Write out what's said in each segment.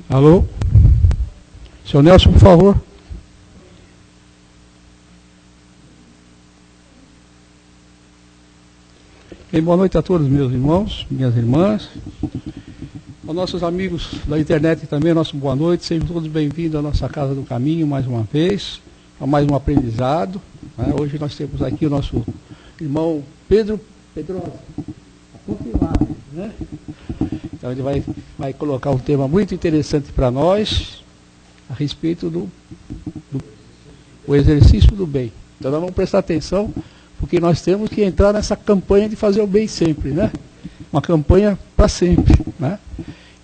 Alô? Seu Nelson, por favor. Bem, boa noite a todos, meus irmãos, minhas irmãs. Aos nossos amigos da internet também, nosso boa noite. Sejam todos bem-vindos à nossa Casa do Caminho, mais uma vez, a mais um aprendizado. Hoje nós temos aqui o nosso irmão Pedro né? Então ele vai colocar um tema muito interessante para nós, a respeito do exercício do bem. Então nós vamos prestar atenção, porque nós temos que entrar nessa campanha de fazer o bem sempre, né? Uma campanha para sempre, né?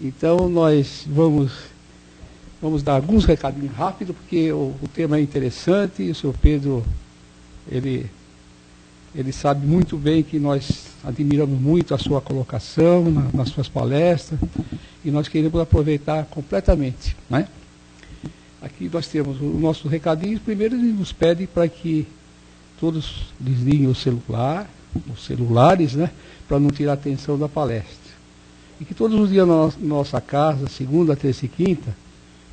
Então nós vamos dar alguns recadinhos rápidos, porque o tema é interessante e o senhor Pedro, ele sabe muito bem que nós admiramos muito a sua colocação nas suas palestras e nós queremos aproveitar completamente, né? Aqui nós temos os nossos recadinhos. Primeiro ele nos pede para que todos desliguem os celulares, né, para não tirar a atenção da palestra. E que todos os dias na nossa casa, segunda, terça e quinta,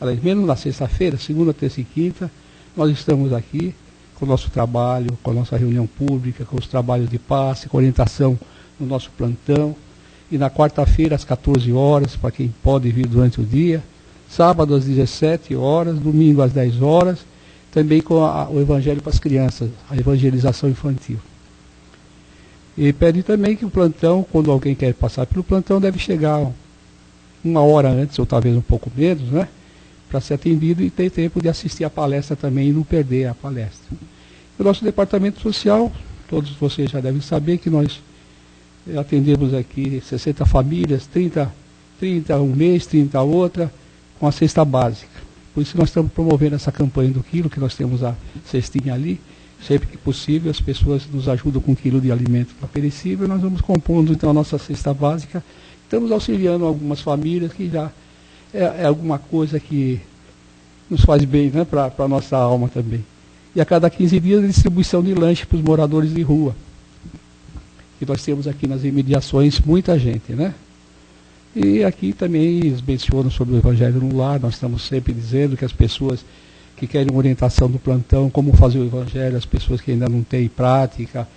aliás, menos na sexta-feira, segunda, terça e quinta, nós estamos aqui com o nosso trabalho, com a nossa reunião pública, com os trabalhos de passe, com orientação no nosso plantão. E na quarta-feira, às 14 horas, para quem pode vir durante o dia, sábado às 17 horas, domingo às 10 horas, também com o Evangelho para as crianças, a evangelização infantil. E pede também que o plantão, quando alguém quer passar pelo plantão, deve chegar uma hora antes, ou talvez um pouco menos, né, para ser atendido e ter tempo de assistir a palestra também e não perder a palestra. O nosso departamento social, todos vocês já devem saber que nós atendemos aqui 60 famílias, 30 um mês, 30 outra, com a cesta básica. Por isso nós estamos promovendo essa campanha do quilo, que nós temos a cestinha ali. Sempre que possível, as pessoas nos ajudam com 1 quilo de alimento não perecível. Nós vamos compondo então a nossa cesta básica. Estamos auxiliando algumas famílias, que já é alguma coisa que nos faz bem, né, para a nossa alma também. E a cada 15 dias a distribuição de lanche para os moradores de rua. E nós temos aqui nas imediações muita gente, né? E aqui também eles mencionam sobre o Evangelho no Lar. Nós estamos sempre dizendo que as pessoas que querem uma orientação do plantão, como fazer o Evangelho, as pessoas que ainda não têm prática,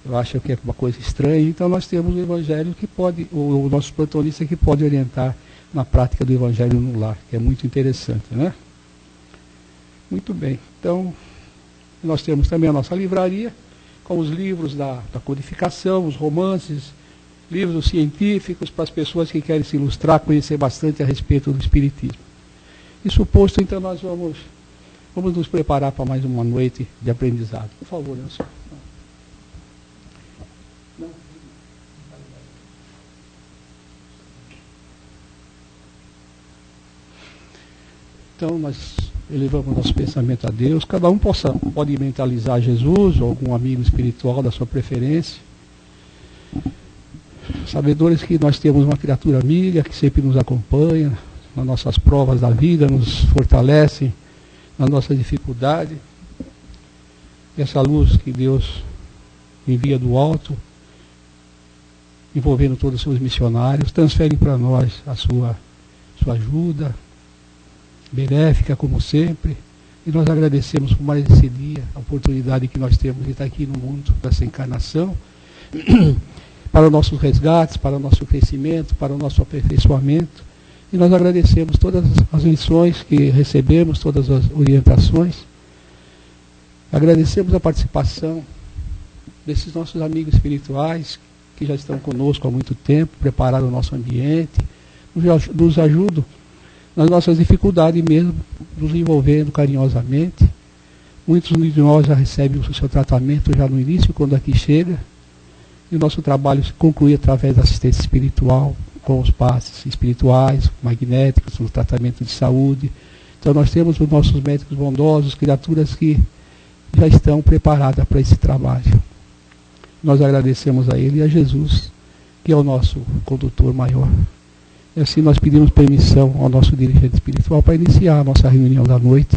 eu acho que é uma coisa estranha. Então nós temos o Evangelho que pode, o nosso plantonista que pode orientar na prática do Evangelho no Lar, que é muito interessante, né? Muito bem. Então nós temos também a nossa livraria, com os livros da codificação, os romances, livros científicos para as pessoas que querem se ilustrar, conhecer bastante a respeito do Espiritismo. Isso posto, então nós vamos nos preparar para mais uma noite de aprendizado. Por favor, Nelson. Então nós elevamos nosso pensamento a Deus. Cada um pode mentalizar Jesus ou algum amigo espiritual da sua preferência. Sabedores que nós temos uma criatura amiga que sempre nos acompanha nas nossas provas da vida, nos fortalece nas nossas dificuldades. Essa luz que Deus envia do alto, envolvendo todos os seus missionários, transfere para nós a sua ajuda, benéfica como sempre. E nós agradecemos por mais esse dia, a oportunidade que nós temos de estar aqui no mundo dessa encarnação, para os nossos resgates, para o nosso crescimento, para o nosso aperfeiçoamento. E nós agradecemos todas as lições que recebemos, todas as orientações. Agradecemos a participação desses nossos amigos espirituais, que já estão conosco há muito tempo, prepararam o nosso ambiente, nos ajudam nas nossas dificuldades mesmo, nos envolvendo carinhosamente. Muitos de nós já recebem o seu tratamento já no início, quando aqui chega. E o nosso trabalho se conclui através da assistência espiritual, com os passes espirituais, magnéticos, no tratamento de saúde. Então nós temos os nossos médicos bondosos, criaturas que já estão preparadas para esse trabalho. Nós agradecemos a Ele e a Jesus, que é o nosso condutor maior. E assim nós pedimos permissão ao nosso dirigente espiritual para iniciar a nossa reunião da noite.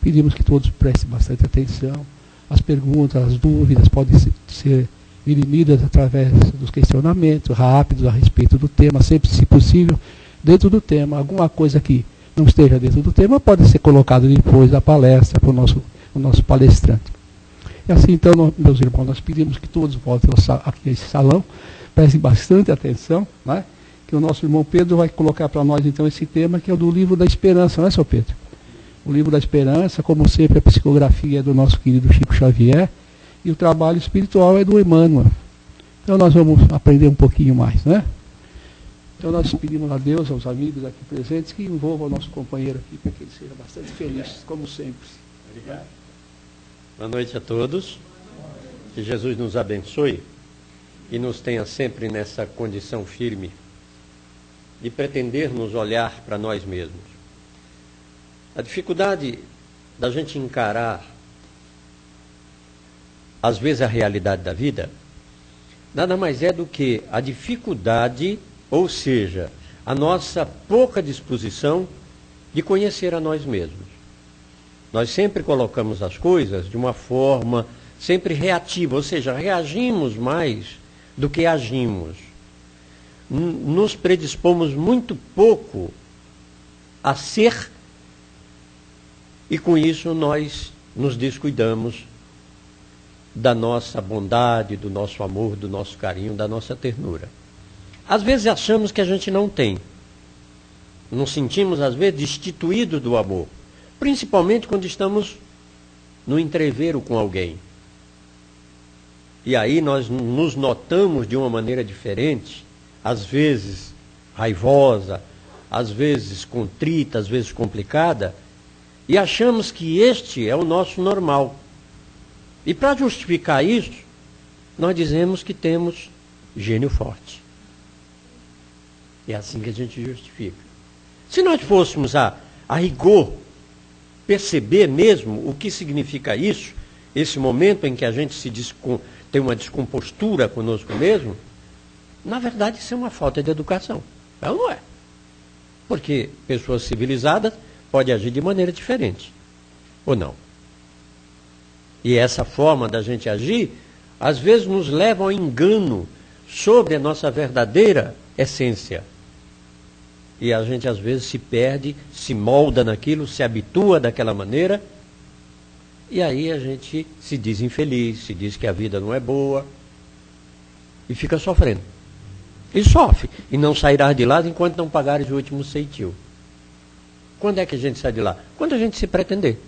Pedimos que todos prestem bastante atenção. As perguntas, as dúvidas podem ser dirimidas através dos questionamentos rápidos a respeito do tema, sempre, se possível, dentro do tema, alguma coisa que não esteja dentro do tema, pode ser colocado depois da palestra para o nosso palestrante. E assim, então, meus irmãos, nós pedimos que todos voltem aqui a esse salão, prestem bastante atenção, né? Que o nosso irmão Pedro vai colocar para nós, então, esse tema, que é o do Livro da Esperança, não é, seu Pedro? O Livro da Esperança, como sempre, a psicografia é do nosso querido Chico Xavier, e o trabalho espiritual é do Emmanuel. Então, nós vamos aprender um pouquinho mais, né? Então, nós pedimos a Deus, aos amigos aqui presentes, que envolvam o nosso companheiro aqui, para que ele seja bastante feliz, como sempre. Obrigado. Boa noite a todos. Que Jesus nos abençoe e nos tenha sempre nessa condição firme de pretendermos olhar para nós mesmos. A dificuldade da gente encarar, às vezes, a realidade da vida, nada mais é do que a dificuldade, ou seja, a nossa pouca disposição de conhecer a nós mesmos. Nós sempre colocamos as coisas de uma forma sempre reativa, ou seja, reagimos mais do que agimos. Nos predispomos muito pouco a ser, e com isso nós nos descuidamos da nossa bondade, do nosso amor, do nosso carinho, da nossa ternura. Às vezes achamos que a gente não tem. Nos sentimos, às vezes, destituídos do amor. Principalmente quando estamos no entrevero com alguém. E aí nós nos notamos de uma maneira diferente, às vezes raivosa, às vezes contrita, às vezes complicada, e achamos que este é o nosso normal. E para justificar isso, nós dizemos que temos gênio forte. É assim que a gente justifica. Se nós fôssemos a rigor perceber mesmo o que significa isso, esse momento em que a gente tem uma descompostura conosco mesmo, na verdade isso é uma falta de educação. Não, não é? Porque pessoas civilizadas podem agir de maneira diferente. Ou não? E essa forma da gente agir, às vezes nos leva ao engano sobre a nossa verdadeira essência. E a gente às vezes se perde, se molda naquilo, se habitua daquela maneira, e aí a gente se diz infeliz, se diz que a vida não é boa, e fica sofrendo. E sofre, e não sairá de lá enquanto não pagares o último ceitil. Quando é que a gente sai de lá? Quando a gente se pretender.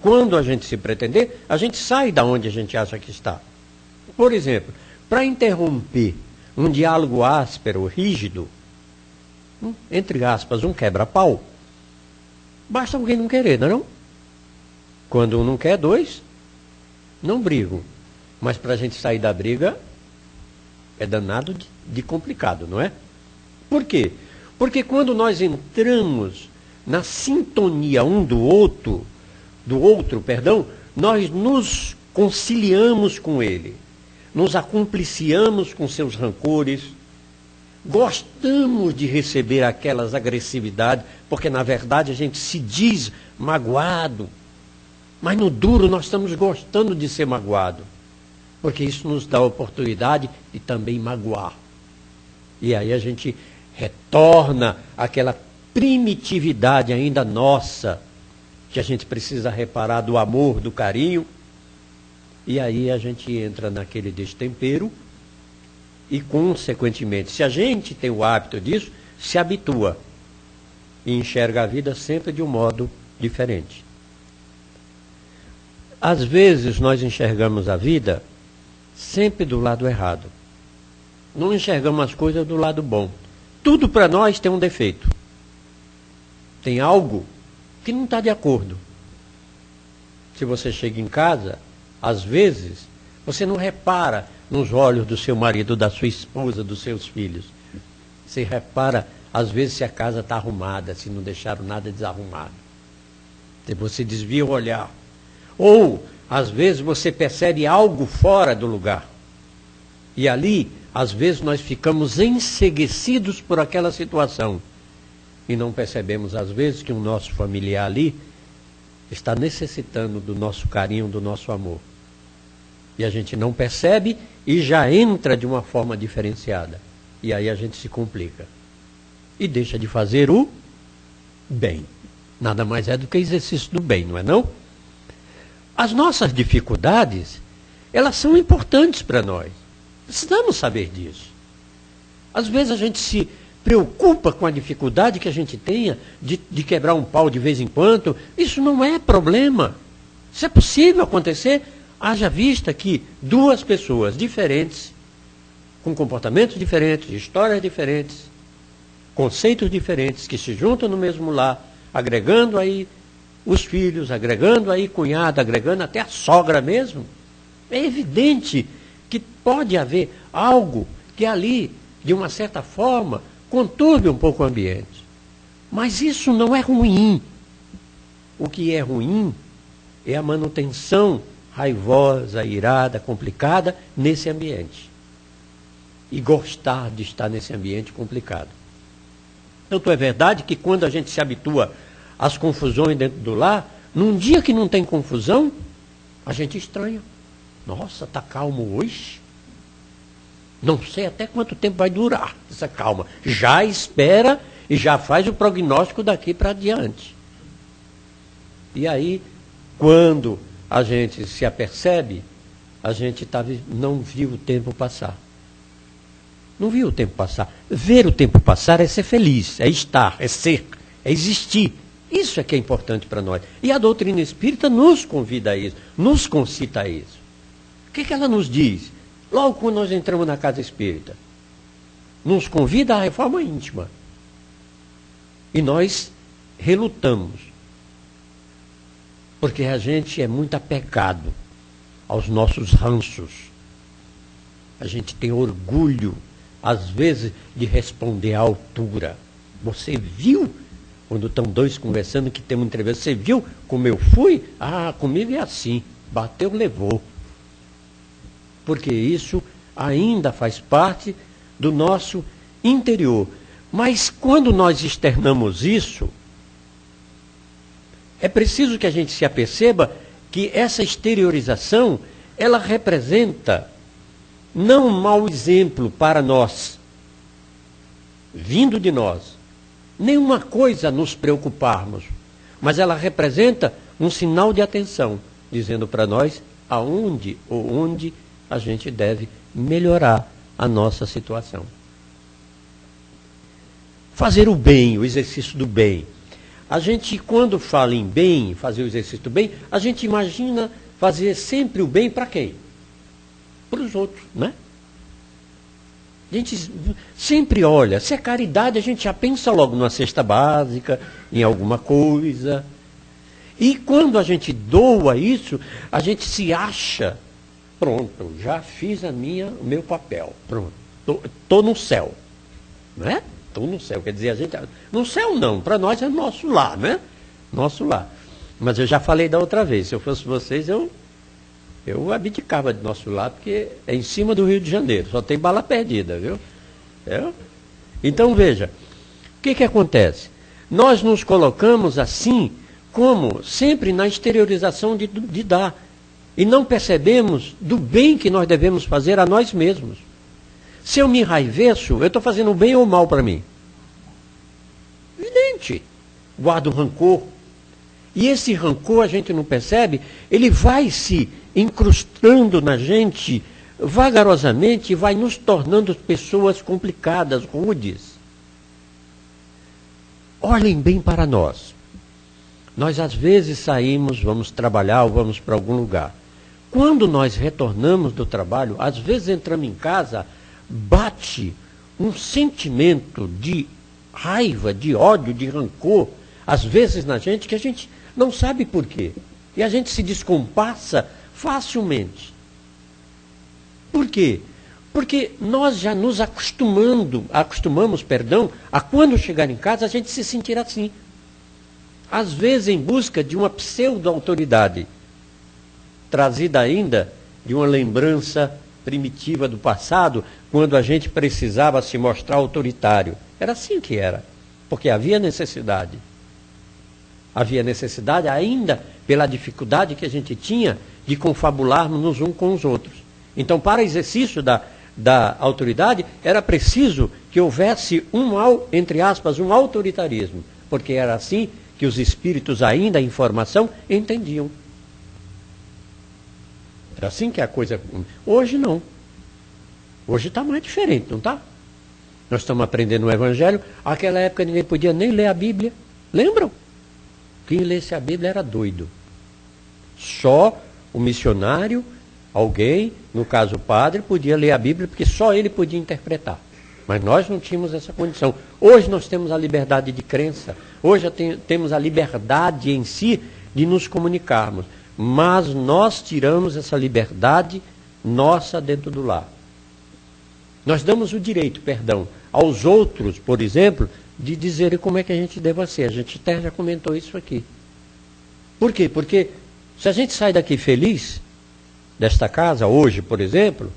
Quando a gente se pretender, a gente sai da onde a gente acha que está. Por exemplo, para interromper um diálogo áspero, rígido, entre aspas, um quebra-pau, basta alguém não querer, não é não? Quando um não quer, dois não brigam. Mas para a gente sair da briga, é danado de complicado, não é? Por quê? Porque quando nós entramos na sintonia um do outro, nós nos conciliamos com ele, nos acumpliciamos com seus rancores, gostamos de receber aquelas agressividades, porque na verdade a gente se diz magoado, mas no duro nós estamos gostando de ser magoado, porque isso nos dá a oportunidade de também magoar. E aí a gente retorna àquela primitividade ainda nossa, que a gente precisa reparar do amor, do carinho, e aí a gente entra naquele destempero e, consequentemente, se a gente tem o hábito disso, se habitua e enxerga a vida sempre de um modo diferente. Às vezes nós enxergamos a vida sempre do lado errado. Não enxergamos as coisas do lado bom. Tudo para nós tem um defeito. Tem algo que não está de acordo. Se você chega em casa, às vezes, você não repara nos olhos do seu marido, da sua esposa, dos seus filhos. Você repara, às vezes, se a casa está arrumada, se não deixaram nada desarrumado. Você desvia o olhar. Ou, às vezes, você percebe algo fora do lugar. E ali, às vezes, nós ficamos enceguecidos por aquela situação. E não percebemos, às vezes, que o nosso familiar ali está necessitando do nosso carinho, do nosso amor. E a gente não percebe e já entra de uma forma diferenciada. E aí a gente se complica. E deixa de fazer o bem. Nada mais é do que exercício do bem, não é não? As nossas dificuldades, elas são importantes para nós. Precisamos saber disso. Às vezes a gente se preocupa com a dificuldade que a gente tenha de quebrar um pau de vez em quando. Isso não é problema. Isso é possível acontecer, haja vista que duas pessoas diferentes, com comportamentos diferentes, histórias diferentes, conceitos diferentes, que se juntam no mesmo lar, agregando aí os filhos, agregando aí cunhada, agregando até a sogra mesmo. É evidente que pode haver algo que ali, de uma certa forma, conturbe um pouco o ambiente. Mas isso não é ruim. O que é ruim é a manutenção raivosa, irada, complicada nesse ambiente. E gostar de estar nesse ambiente complicado. Tanto é verdade que quando a gente se habitua às confusões dentro do lar, num dia que não tem confusão, a gente estranha. Nossa, está calmo hoje? Não sei até quanto tempo vai durar essa calma. Já espera e já faz o prognóstico daqui para adiante. E aí, quando a gente se apercebe, a gente não viu o tempo passar. Não viu o tempo passar. Ver o tempo passar é ser feliz, é estar, é ser, é existir. Isso é que é importante para nós. E a doutrina espírita nos convida a isso, nos concita a isso. O que ela nos diz? Logo quando nós entramos na casa espírita, nos convida à reforma íntima. E nós relutamos. Porque a gente é muito apegado aos nossos ranços. A gente tem orgulho, às vezes, de responder à altura. Você viu, quando estão dois conversando, que tem uma entrevista, você viu como eu fui? Ah, comigo é assim, bateu, levou. Porque isso ainda faz parte do nosso interior. Mas quando nós externamos isso, é preciso que a gente se aperceba que essa exteriorização, ela representa não um mau exemplo para nós, vindo de nós, nenhuma coisa a nos preocuparmos, mas ela representa um sinal de atenção, dizendo para nós aonde ou onde a gente deve melhorar a nossa situação. Fazer o bem, o exercício do bem. A gente, quando fala em bem, fazer o exercício do bem, a gente imagina fazer sempre o bem para quem? Para os outros, né? A gente sempre olha, se é caridade, a gente já pensa logo numa cesta básica, em alguma coisa. E quando a gente doa isso, a gente se acha, pronto, já fiz o meu papel, pronto, estou no céu, né? Estou no céu, quer dizer, a gente, no céu não, para nós é nosso lar, né? Nosso lar. Mas eu já falei da outra vez, se eu fosse vocês, eu abdicava de nosso lar, porque é em cima do Rio de Janeiro, só tem bala perdida, viu? Então veja, o que acontece? Nós nos colocamos assim, como sempre na exteriorização de dar, e não percebemos do bem que nós devemos fazer a nós mesmos. Se eu me enraiveço, eu estou fazendo bem ou mal para mim? Evidente. Guardo rancor. E esse rancor, a gente não percebe, ele vai se incrustando na gente vagarosamente e vai nos tornando pessoas complicadas, rudes. Olhem bem para nós. Nós às vezes saímos, vamos trabalhar ou vamos para algum lugar. Quando nós retornamos do trabalho, às vezes entramos em casa, bate um sentimento de raiva, de ódio, de rancor, às vezes na gente, que a gente não sabe por quê. E a gente se descompassa facilmente. Por quê? Porque nós já nos acostumamos, a quando chegar em casa a gente se sentir assim. Às vezes em busca de uma pseudo-autoridade, trazida ainda de uma lembrança primitiva do passado, quando a gente precisava se mostrar autoritário. Era assim que era, porque havia necessidade. Havia necessidade ainda pela dificuldade que a gente tinha de confabularmos uns com os outros. Então, para exercício da autoridade, era preciso que houvesse entre aspas, um autoritarismo. porque era assim que os espíritos ainda em formação entendiam. Era assim que a coisa... Hoje não. Hoje está mais diferente, não está? Nós estamos aprendendo o Evangelho. Naquela época ninguém podia nem ler a Bíblia. Lembram? Quem lesse a Bíblia era doido. Só o missionário, alguém, no caso o padre, podia ler a Bíblia, porque só ele podia interpretar. Mas nós não tínhamos essa condição. Hoje nós temos a liberdade de crença. Hoje temos a liberdade em si de nos comunicarmos. Mas nós tiramos essa liberdade nossa dentro do lar. Nós damos o direito, aos outros, por exemplo, de dizerem como é que a gente deva ser. A gente até já comentou isso aqui. Por quê? Porque se a gente sai daqui feliz, desta casa, hoje, por exemplo,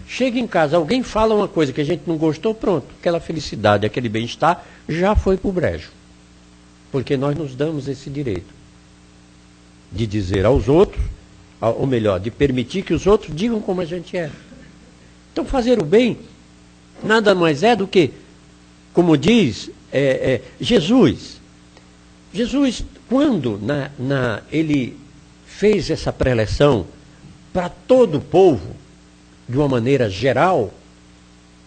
chega em casa, alguém fala uma coisa que a gente não gostou, pronto, aquela felicidade, aquele bem-estar já foi para o brejo. Porque nós nos damos esse direito de dizer aos outros, ou melhor, de permitir que os outros digam como a gente é. Então fazer o bem nada mais é do que, como diz Jesus. Jesus, quando ele fez essa preleção para todo o povo, de uma maneira geral,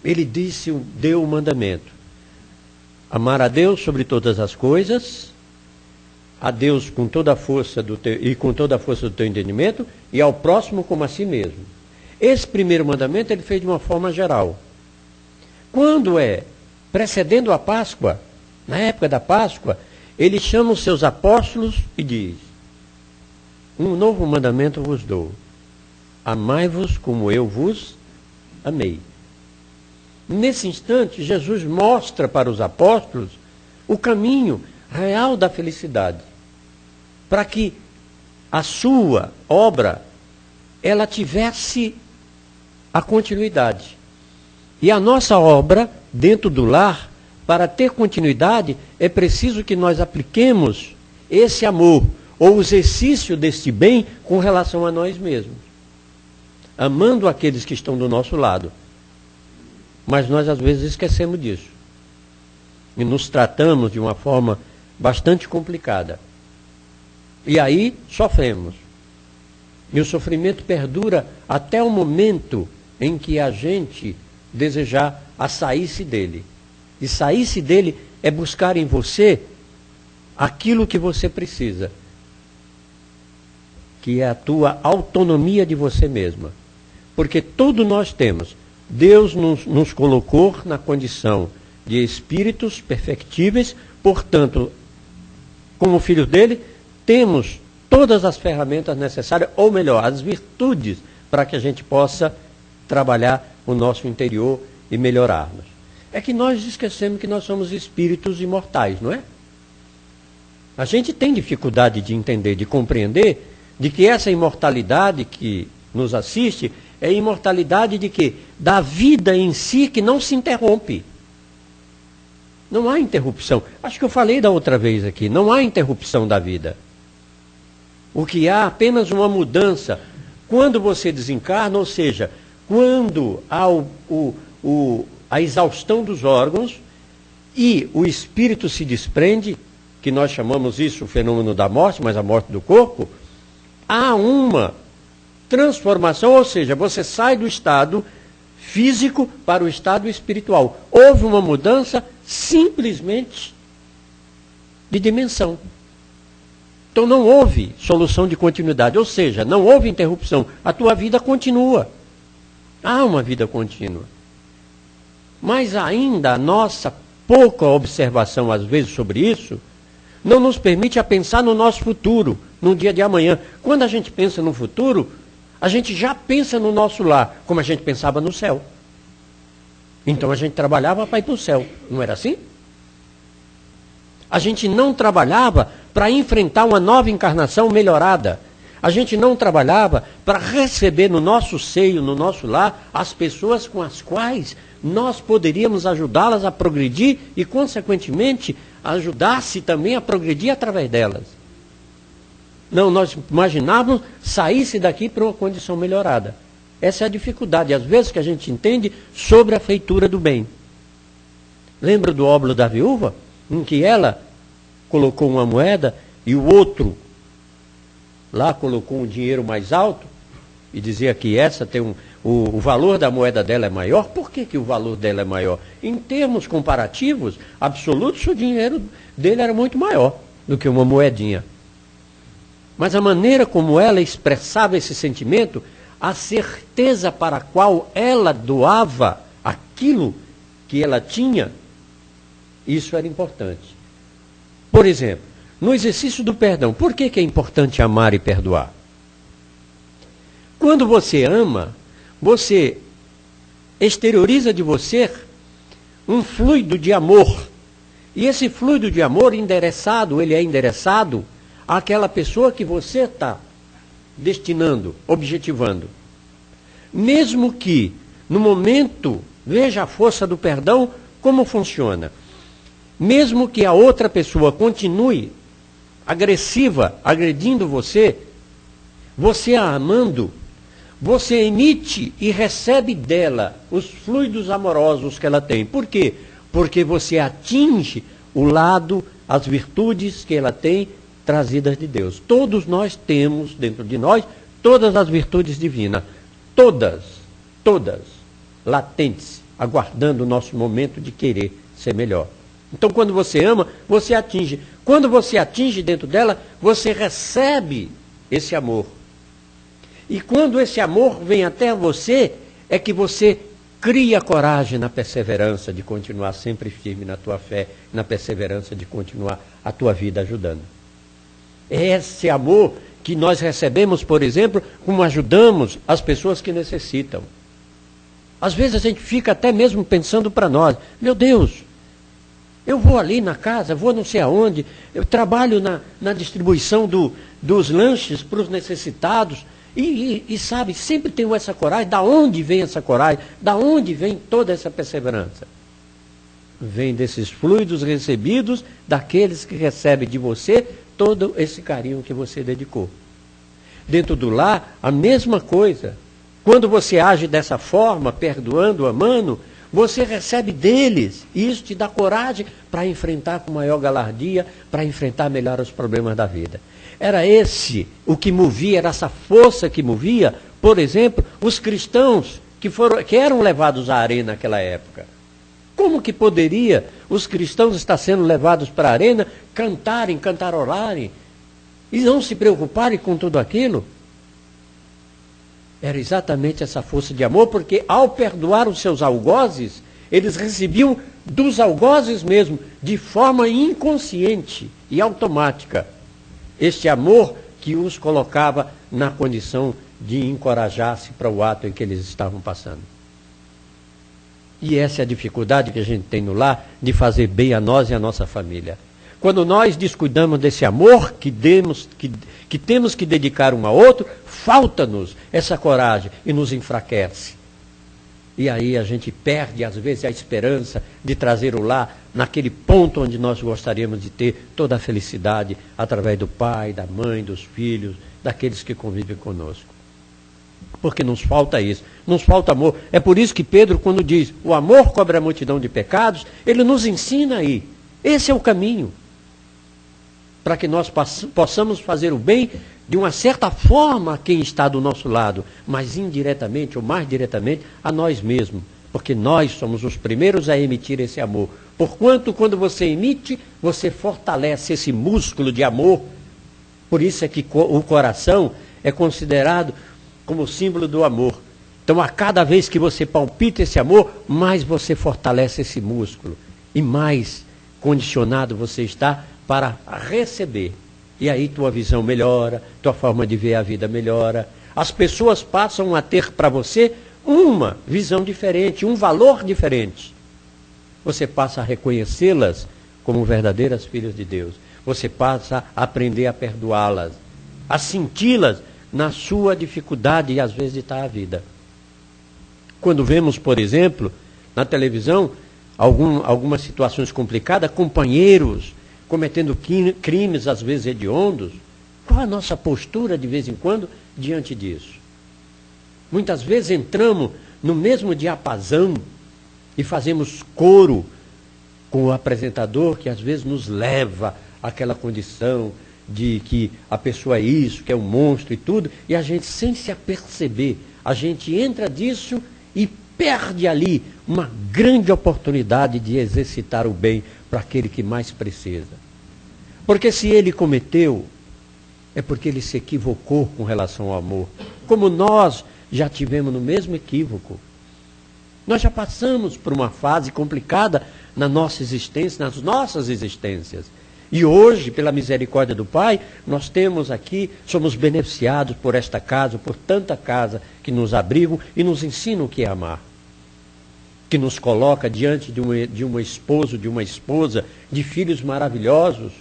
ele deu o mandamento: amar a Deus sobre todas as coisas, a Deus com toda a força do teu entendimento, e ao próximo como a si mesmo. Esse primeiro mandamento ele fez de uma forma geral. Quando precedendo a Páscoa, na época da Páscoa, ele chama os seus apóstolos e diz: um novo mandamento vos dou: amai-vos como eu vos amei. Nesse instante, Jesus mostra para os apóstolos o caminho real da felicidade, para que a sua obra ela tivesse a continuidade. E a nossa obra, dentro do lar, para ter continuidade, é preciso que nós apliquemos esse amor, ou o exercício deste bem com relação a nós mesmos, amando aqueles que estão do nosso lado. Mas nós às vezes esquecemos disso. E nos tratamos de uma forma bastante complicada. E aí sofremos. E o sofrimento perdura até o momento em que a gente desejar a sair-se dele. E sair-se dele é buscar em você aquilo que você precisa, que é a tua autonomia de você mesma. Porque tudo nós temos. Deus nos colocou na condição de espíritos perfectíveis, portanto, como filhos dele, temos todas as ferramentas necessárias, ou melhor, as virtudes, para que a gente possa trabalhar o nosso interior e melhorarmos. É que nós esquecemos que nós somos espíritos imortais, não é? A gente tem dificuldade de entender, de compreender, de que essa imortalidade que nos assiste é a imortalidade de quê? Da vida em si, que não se interrompe. Não há interrupção. Acho que eu falei da outra vez aqui, não há interrupção da vida. O que há apenas uma mudança. Quando você desencarna, ou seja, quando há a exaustão dos órgãos e o espírito se desprende, que nós chamamos isso o fenômeno da morte, mas a morte do corpo, há uma transformação, ou seja, você sai do estado físico para o estado espiritual. Houve uma mudança simplesmente de dimensão. Então não houve solução de continuidade, ou seja, não houve interrupção. A tua vida continua. Há uma vida contínua. Mas ainda a nossa pouca observação, às vezes, sobre isso, não nos permite a pensar no nosso futuro, no dia de amanhã. Quando a gente pensa no futuro, a gente já pensa no nosso lar, como a gente pensava no céu. Então a gente trabalhava para ir para o céu, não era assim? A gente não trabalhava para enfrentar uma nova encarnação melhorada. A gente não trabalhava para receber no nosso seio, no nosso lar, as pessoas com as quais nós poderíamos ajudá-las a progredir e, consequentemente, ajudar-se também a progredir através delas. Não, nós imaginávamos sair-se daqui para uma condição melhorada. Essa é a dificuldade, às vezes, que a gente entende sobre a feitura do bem. Lembra do óbolo da viúva? Em que ela colocou uma moeda e o outro lá colocou um dinheiro mais alto e dizia que essa tem o valor da moeda dela é maior. Por que o valor dela é maior? Em termos comparativos, absolutos, o dinheiro dele era muito maior do que uma moedinha. Mas a maneira como ela expressava esse sentimento, a certeza para a qual ela doava aquilo que ela tinha, isso era importante. Por exemplo, no exercício do perdão, por que é importante amar e perdoar? Quando você ama, você exterioriza de você um fluido de amor. E esse fluido de amor ele é endereçado àquela pessoa que você está destinando, objetivando. Mesmo que, no momento, veja a força do perdão, como funciona. Mesmo que a outra pessoa continue agressiva, agredindo você, você a amando, você emite e recebe dela os fluidos amorosos que ela tem. Por quê? Porque você atinge o lado, as virtudes que ela tem trazidas de Deus. Todos nós temos dentro de nós todas as virtudes divinas. Todas latentes, aguardando o nosso momento de querer ser melhor. Então, quando você ama, você atinge. Quando você atinge dentro dela, você recebe esse amor. E quando esse amor vem até você, é que você cria coragem na perseverança de continuar sempre firme na tua fé, na perseverança de continuar a tua vida ajudando. É esse amor que nós recebemos, por exemplo, como ajudamos as pessoas que necessitam. Às vezes a gente fica até mesmo pensando para nós, meu Deus, eu vou ali na casa, vou não sei aonde, eu trabalho na distribuição dos lanches para os necessitados, e sabe, sempre tenho essa coragem. Da onde vem essa coragem? Da onde vem toda essa perseverança? Vem desses fluidos recebidos daqueles que recebem de você todo esse carinho que você dedicou. Dentro do lar, a mesma coisa. Quando você age dessa forma, perdoando, amando, você recebe deles. E isso te dá coragem para enfrentar com maior galardia, para enfrentar melhor os problemas da vida. Era esse o que movia, era essa força que movia, por exemplo, os cristãos que eram levados à arena naquela época. Como que poderia os cristãos estar sendo levados para a arena, cantarorarem, e não se preocuparem com tudo aquilo? Era exatamente essa força de amor, porque ao perdoar os seus algozes, eles recebiam dos algozes mesmo, de forma inconsciente e automática, este amor que os colocava na condição de encorajar-se para o ato em que eles estavam passando. E essa é a dificuldade que a gente tem no lar, de fazer bem a nós e a nossa família. Quando nós descuidamos desse amor que temos que dedicar um ao outro, falta-nos essa coragem e nos enfraquece. E aí a gente perde, às vezes, a esperança de trazer o lar naquele ponto onde nós gostaríamos de ter toda a felicidade através do pai, da mãe, dos filhos, daqueles que convivem conosco. Porque nos falta isso, nos falta amor. É por isso que Pedro, quando diz o amor cobre a multidão de pecados, ele nos ensina aí. Esse é o caminho. Para que nós possamos fazer o bem de uma certa forma a quem está do nosso lado, mas indiretamente ou mais diretamente a nós mesmos. Porque nós somos os primeiros a emitir esse amor. Porquanto, quando você emite, você fortalece esse músculo de amor. Por isso é que o coração é considerado como símbolo do amor. Então, a cada vez que você palpita esse amor, mais você fortalece esse músculo. E mais condicionado você está para receber. E aí tua visão melhora, tua forma de ver a vida melhora. As pessoas passam a ter para você uma visão diferente, um valor diferente. Você passa a reconhecê-las como verdadeiras filhas de Deus. Você passa a aprender a perdoá-las, a senti-las na sua dificuldade e às vezes de estar a vida. Quando vemos, por exemplo, na televisão, algumas situações complicadas, companheiros cometendo crimes, às vezes hediondos, qual a nossa postura, de vez em quando, diante disso? Muitas vezes entramos no mesmo diapasão e fazemos coro com o apresentador, que às vezes nos leva aquela condição de que a pessoa é isso, que é um monstro e tudo, e a gente, sem se aperceber, a gente entra disso e perde ali uma grande oportunidade de exercitar o bem para aquele que mais precisa. Porque se ele cometeu, é porque ele se equivocou com relação ao amor. Como nós já tivemos no mesmo equívoco. Nós já passamos por uma fase complicada na nossa existência, nas nossas existências. E hoje, pela misericórdia do Pai, nós temos aqui, somos beneficiados por esta casa, por tanta casa que nos abrigam e nos ensinam o que é amar. Que nos coloca diante de um esposo, de uma esposa, de filhos maravilhosos,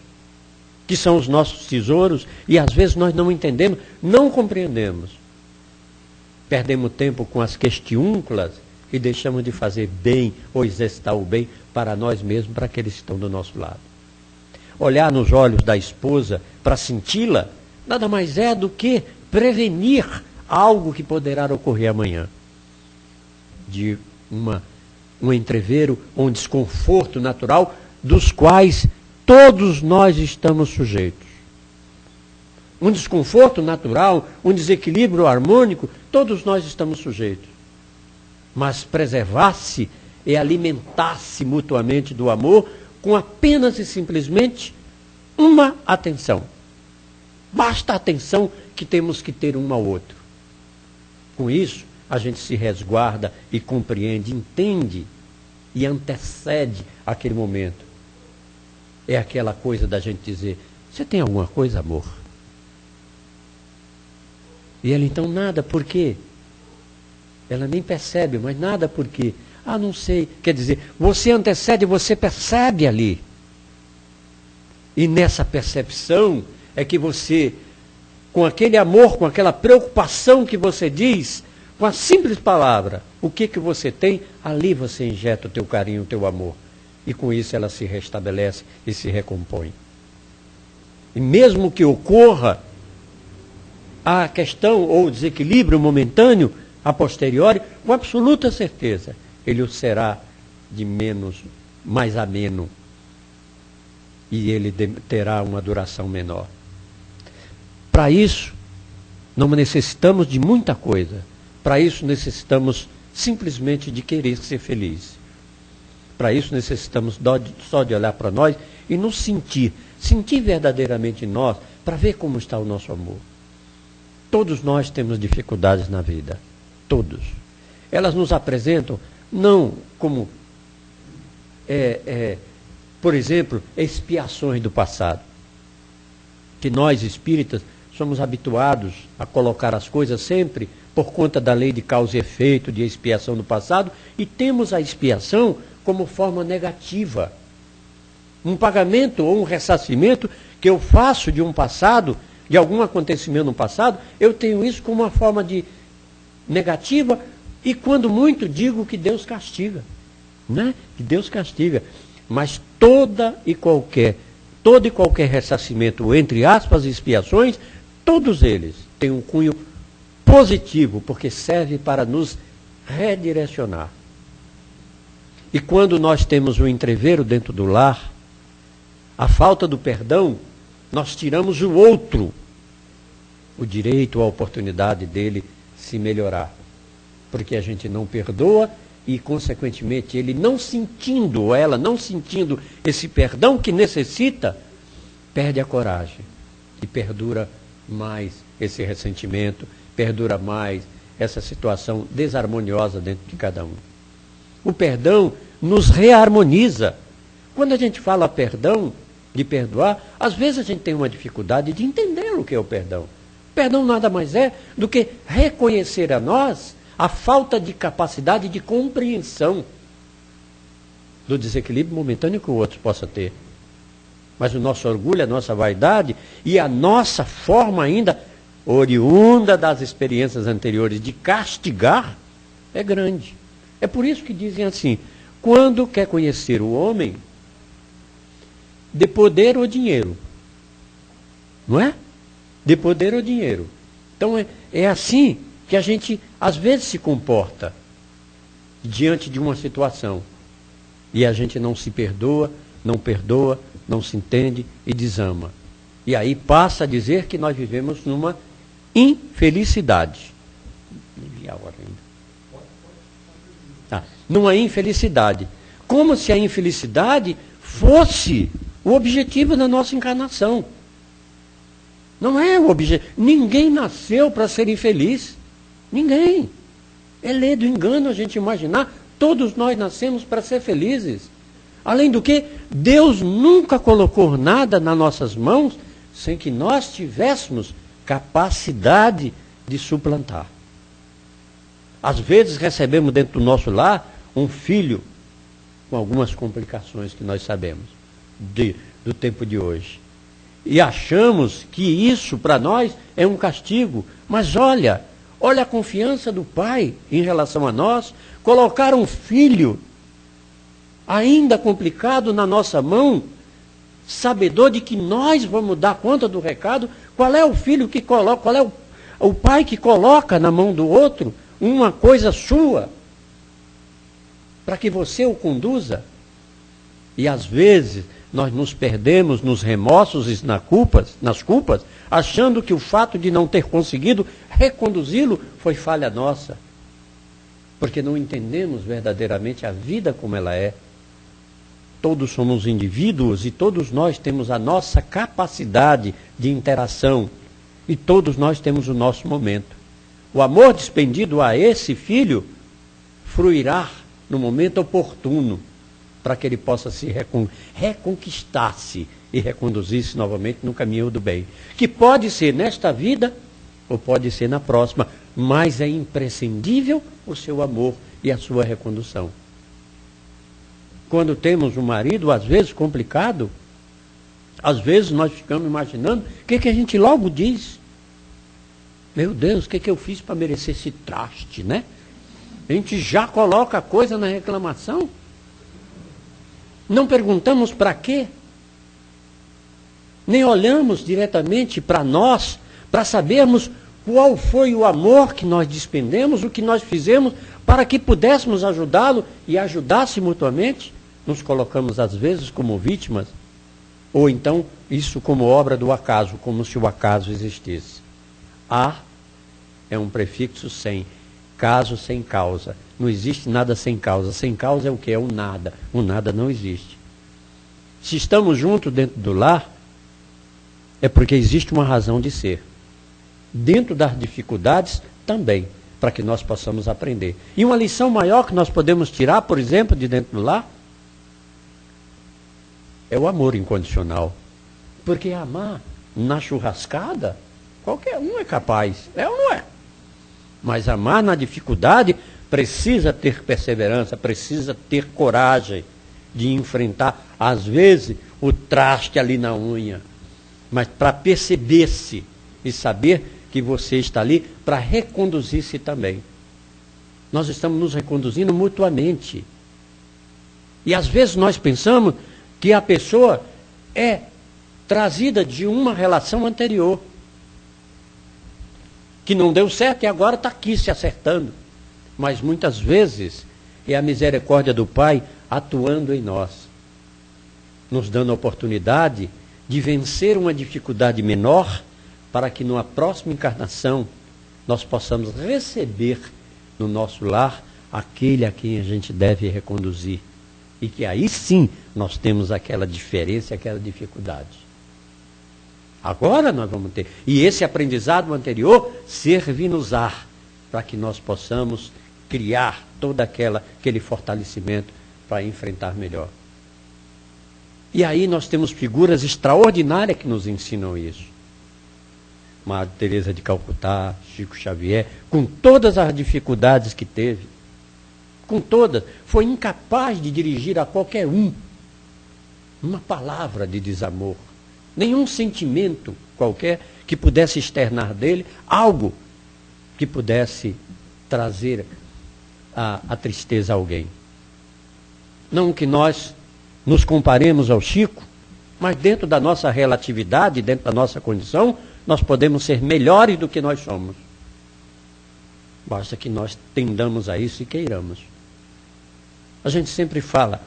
que são os nossos tesouros, e às vezes nós não entendemos, não compreendemos. Perdemos tempo com as questiúnculas e deixamos de fazer bem ou exercitar o bem para nós mesmos, para aqueles que estão do nosso lado. Olhar nos olhos da esposa para senti-la, nada mais é do que prevenir algo que poderá ocorrer amanhã. De um entrevero ou um desconforto natural, dos quais todos nós estamos sujeitos. Um desconforto natural, um desequilíbrio harmônico, todos nós estamos sujeitos. Mas preservar-se é alimentar-se mutuamente do amor com apenas e simplesmente uma atenção. Basta a atenção que temos que ter um ao outro. Com isso, a gente se resguarda e compreende, entende e antecede aquele momento. É aquela coisa da gente dizer, você tem alguma coisa, amor? E ela então, nada, por quê? Ela nem percebe, mas nada por quê? Ah, não sei. Quer dizer, você antecede, você percebe ali. E nessa percepção é que você, com aquele amor, com aquela preocupação que você diz, com a simples palavra, o que você tem, ali você injeta o teu carinho, o teu amor. E com isso ela se restabelece e se recompõe. E mesmo que ocorra a questão ou o desequilíbrio momentâneo, a posteriori, com absoluta certeza, ele o será de mais ameno. E ele terá uma duração menor. Para isso, não necessitamos de muita coisa. Para isso, necessitamos simplesmente de querer ser feliz. Para isso, necessitamos só de olhar para nós e nos sentir verdadeiramente em nós, para ver como está o nosso amor. Todos nós temos dificuldades na vida. Todos. Elas nos apresentam não como, por exemplo, expiações do passado. Que nós, espíritas, somos habituados a colocar as coisas sempre por conta da lei de causa e efeito, de expiação do passado, e temos a expiação como forma negativa. Um pagamento ou um ressarcimento que eu faço de um passado, de algum acontecimento no passado, eu tenho isso como uma forma de negativa, e quando muito digo que Deus castiga, né? Que Deus castiga. Mas todo e qualquer ressarcimento, entre aspas, expiações, todos eles têm um cunho positivo, porque serve para nos redirecionar. E quando nós temos um entrevero dentro do lar, a falta do perdão, nós tiramos o outro o direito, a oportunidade dele se melhorar. Porque a gente não perdoa e, consequentemente, ele não sentindo, ou ela não sentindo esse perdão que necessita, perde a coragem. E perdura mais esse ressentimento, perdura mais essa situação desarmoniosa dentro de cada um. O perdão nos reharmoniza. Quando a gente fala perdão, de perdoar, às vezes a gente tem uma dificuldade de entender o que é o perdão. Perdão nada mais é do que reconhecer a nós a falta de capacidade de compreensão do desequilíbrio momentâneo que o outro possa ter. Mas o nosso orgulho, a nossa vaidade e a nossa forma ainda oriunda das experiências anteriores de castigar é grande. É por isso que dizem assim, quando quer conhecer o homem, de poder ou dinheiro. Não é? De poder ou dinheiro. Então é assim que a gente às vezes se comporta diante de uma situação. E a gente não se perdoa, não perdoa, não se entende e desama. E aí passa a dizer que nós vivemos numa infelicidade. Numa infelicidade. Como se a infelicidade fosse o objetivo da nossa encarnação. Não é o objetivo. Ninguém nasceu para ser infeliz. Ninguém. É lei do engano a gente imaginar. Todos nós nascemos para ser felizes. Além do que, Deus nunca colocou nada nas nossas mãos sem que nós tivéssemos capacidade de suplantar. Às vezes recebemos dentro do nosso lar um filho com algumas complicações que nós sabemos do tempo de hoje. E achamos que isso para nós é um castigo. Mas olha a confiança do pai em relação a nós. Colocar um filho ainda complicado na nossa mão, sabedor de que nós vamos dar conta do recado. Qual é o filho que coloca, qual é o pai que coloca na mão do outro uma coisa sua, para que você o conduza? E às vezes nós nos perdemos nos remorsos e nas culpas, achando que o fato de não ter conseguido reconduzi-lo foi falha nossa. Porque não entendemos verdadeiramente a vida como ela é. Todos somos indivíduos e todos nós temos a nossa capacidade de interação. E todos nós temos o nosso momento. O amor despendido a esse filho fruirá no momento oportuno, para que ele possa se reconquistar-se e reconduzir-se novamente no caminho do bem. Que pode ser nesta vida ou pode ser na próxima, mas é imprescindível o seu amor e a sua recondução. Quando temos um marido, às vezes complicado, às vezes nós ficamos imaginando o que a gente logo diz. Meu Deus, o que eu fiz para merecer esse traste, né? A gente já coloca a coisa na reclamação. Não perguntamos para quê. Nem olhamos diretamente para nós, para sabermos qual foi o amor que nós despendemos, o que nós fizemos para que pudéssemos ajudá-lo e ajudasse mutuamente. Nos colocamos às vezes como vítimas, ou então isso como obra do acaso, como se o acaso existisse. A é um prefixo sem, caso sem causa. Não existe nada sem causa. Sem causa é o que? É o nada. O nada não existe. Se estamos juntos dentro do lar, é porque existe uma razão de ser. Dentro das dificuldades também, para que nós possamos aprender. E uma lição maior que nós podemos tirar, por exemplo, de dentro do lar, é o amor incondicional. Porque amar na churrascada, qualquer um é capaz, é ou não é? Mas amar na dificuldade precisa ter perseverança, precisa ter coragem de enfrentar, às vezes, o traste ali na unha. Mas para perceber-se e saber que você está ali para reconduzir-se também. Nós estamos nos reconduzindo mutuamente. E às vezes nós pensamos que a pessoa é trazida de uma relação anterior, que não deu certo e agora está aqui se acertando. Mas muitas vezes é a misericórdia do Pai atuando em nós, nos dando a oportunidade de vencer uma dificuldade menor, para que numa próxima encarnação nós possamos receber no nosso lar aquele a quem a gente deve reconduzir. E que aí sim nós temos aquela diferença, aquela dificuldade. Agora nós vamos ter. E esse aprendizado anterior servir-nos-á para que nós possamos criar todo aquele fortalecimento para enfrentar melhor. E aí nós temos figuras extraordinárias que nos ensinam isso. Madre Teresa de Calcutá, Chico Xavier, com todas as dificuldades que teve, com todas, foi incapaz de dirigir a qualquer um uma palavra de desamor, nenhum sentimento qualquer que pudesse externar dele algo que pudesse trazer a tristeza a alguém. Não que nós nos comparemos ao Chico, mas dentro da nossa relatividade, dentro da nossa condição, nós podemos ser melhores do que nós somos. Basta que nós tendamos a isso e queiramos. A gente sempre fala,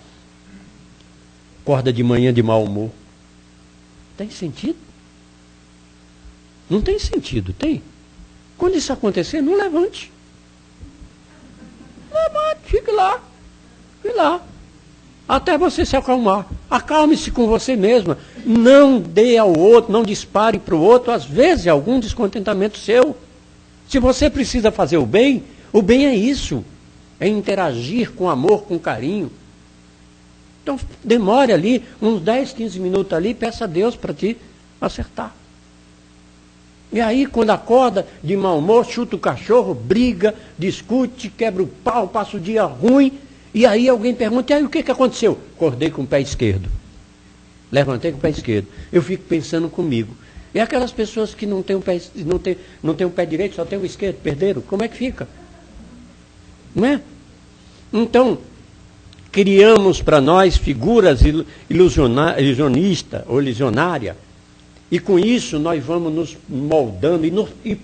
acorda de manhã de mau humor. Tem sentido? Não tem sentido, tem? Quando isso acontecer, não levante. Levante, fique lá. Fique lá. Até você se acalmar. Acalme-se com você mesma. Não dê ao outro, não dispare para o outro, às vezes, algum descontentamento seu. Se você precisa fazer o bem é isso. É interagir com amor, com carinho. Então, demore ali, uns 10, 15 minutos ali, peça a Deus para te acertar. E aí, quando acorda de mau humor, chuta o cachorro, briga, discute, quebra o pau, passa o dia ruim. E aí alguém pergunta, e aí o que aconteceu? Acordei com o pé esquerdo. Levantei com o pé esquerdo. Eu fico pensando comigo. E aquelas pessoas que não têm o pé direito, só tem o esquerdo, perderam, como é que fica? Não é? Então, criamos para nós figuras ilusionistas ou ilusionárias, e com isso nós vamos nos moldando e